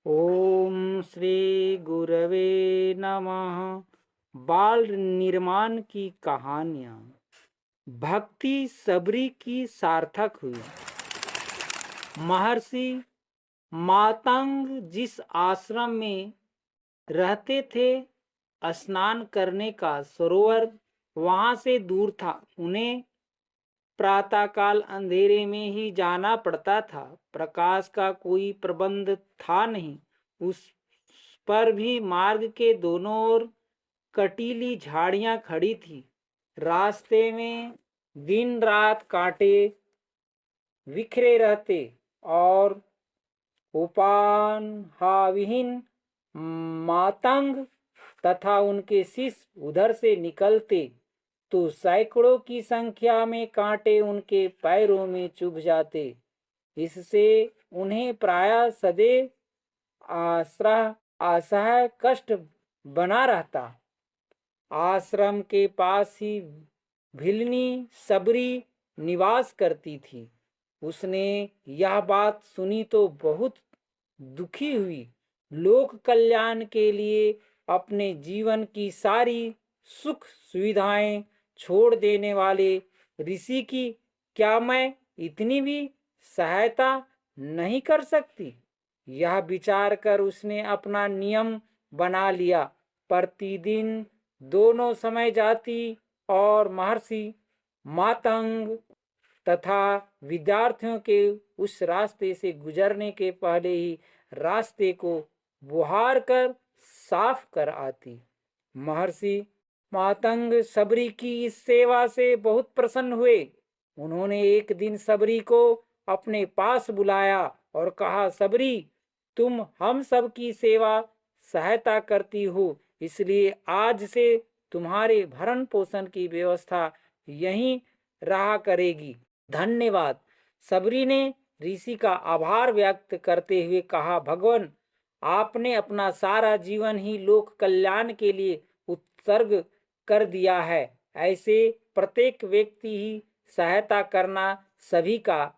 ओम श्री गुरवे नमः। बाल निर्माण की कहानियाँ। भक्ति सबरी की सार्थक हुई। महर्षि मातंग जिस आश्रम में रहते थे, स्नान करने का सरोवर वहां से दूर था। उन्हें प्रातःकाल अंधेरे में ही जाना पड़ता था। प्रकाश का कोई प्रबंध था नहीं। उस पर भी मार्ग के दोनों ओर कटीली झाड़ियां खड़ी थी। रास्ते में दिन रात कांटे बिखरे रहते और उपानहाविहीन मातंग तथा उनके शिष्य उधर से निकलते तो सैकड़ों की संख्या में कांटे उनके पैरों में चुभ जाते। इससे उन्हें प्रायः सदैव असह्य कष्ट बना रहता। आश्रम के पास ही भिलनी सबरी निवास करती थी। उसने यह बात सुनी तो बहुत दुखी हुई। लोक कल्याण के लिए अपने जीवन की सारी सुख सुविधाएं छोड़ देने वाले ऋषि की क्या मैं इतनी भी सहायता नहीं कर सकती? यह विचार कर उसने अपना नियम बना लिया। प्रतिदिन दोनों समय जाती और महर्षि मातंग तथा विद्यार्थियों के उस रास्ते से गुजरने के पहले ही रास्ते को बुहार कर साफ कर आती। महर्षि मातंग सबरी की इस सेवा से बहुत प्रसन्न हुए। उन्होंने एक दिन सबरी को अपने पास बुलाया और कहा, सबरी, तुम हम सब की सेवा सहायता करती हो, इसलिए आज से तुम्हारे भरण पोषण की व्यवस्था यहीं रहा करेगी। धन्यवाद। सबरी ने ऋषि का आभार व्यक्त करते हुए कहा, भगवान, आपने अपना सारा जीवन ही लोक कल्याण के लिए उत्सर्ग कर दिया है। ऐसे प्रत्येक व्यक्ति ही सहायता करना सभी का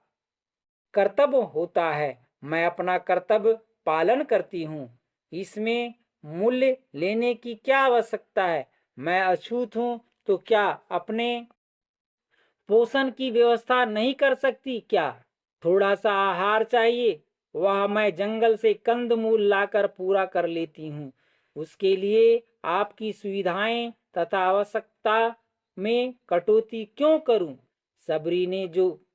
कर्तव्य होता है। मैं अपना कर्तव्य पालन करती हूँ। इसमें मूल्य लेने की क्या आवश्यकता है? मैं अछूत हूँ तो क्या अपने पोषण की व्यवस्था नहीं कर सकती क्या? थोड़ा सा आहार चाहिए, वह मैं जंगल से कंदमूल लाकर पूरा कर लेती हूँ। उसके लिए आपकी सुविधाएं तथा आवश्यकता में कटौती क्यों करूं? सबरी ने जो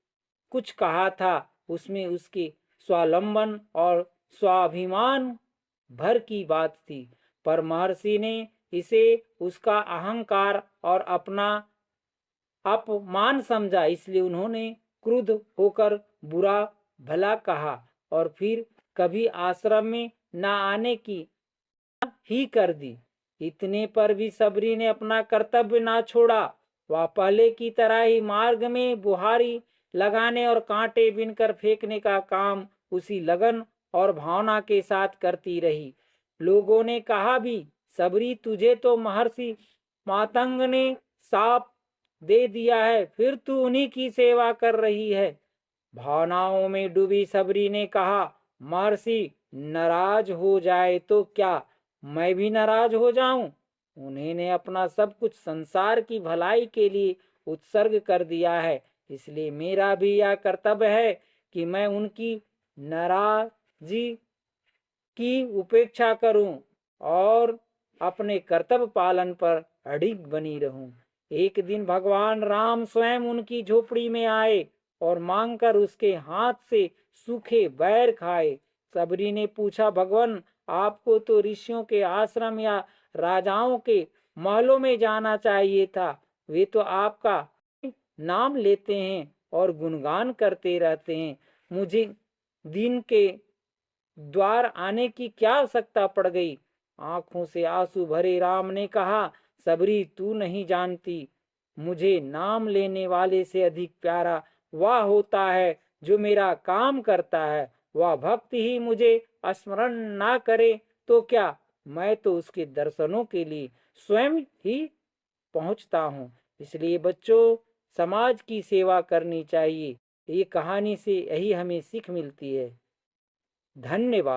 कुछ कहा था उसमें उसके स्वावलंबन और स्वाभिमान भर की बात थी, पर महर्षि ने इसे उसका अहंकार और अपना अपमान समझा। इसलिए उन्होंने क्रुद्ध होकर बुरा भला कहा और फिर कभी आश्रम में न आने की ही कर दी। इतने पर भी सबरी ने अपना कर्तव्य ना छोड़ा। वह पहले की तरह ही मार्ग में बुहारी लगाने और कांटे बिनकर फेंकने का काम उसी लगन और भावना के साथ करती रही। लोगों ने कहा भी, सबरी, तुझे तो महर्षि मातंग ने साप दे दिया है, फिर तू उन्हीं की सेवा कर रही है। भावनाओं में डूबी सबरी ने कहा, महर्षि नाराज हो जाए तो क्या मैं भी नाराज हो जाऊं? उन्होंने अपना सब कुछ संसार की भलाई के लिए उत्सर्ग कर दिया है, इसलिए मेरा भी यह कर्तव्य है कि मैं उनकी नाराजी की उपेक्षा करूं और अपने कर्तव्य पालन पर अडिग बनी रहूं। एक दिन भगवान राम स्वयं उनकी झोपड़ी में आए और मांगकर उसके हाथ से सूखे बैर खाए। सबरी ने पूछा, भगवान, आपको तो ऋषियों के आश्रम या राजाओं के महलों में जाना चाहिए था। वे तो आपका नाम लेते हैं और गुणगान करते रहते हैं। मुझे दिन के द्वार आने की क्या आवश्यकता पड़ गई? आंखों से आंसू भरे राम ने कहा, सबरी, तू नहीं जानती, मुझे नाम लेने वाले से अधिक प्यारा वह होता है जो मेरा काम करता है। वह भक्त ही मुझे स्मरण ना करे तो क्या, मैं तो उसके दर्शनों के लिए स्वयं ही पहुंचता हूँ। इसलिए बच्चों, समाज की सेवा करनी चाहिए। ये कहानी से यही हमें सीख मिलती है। धन्यवाद।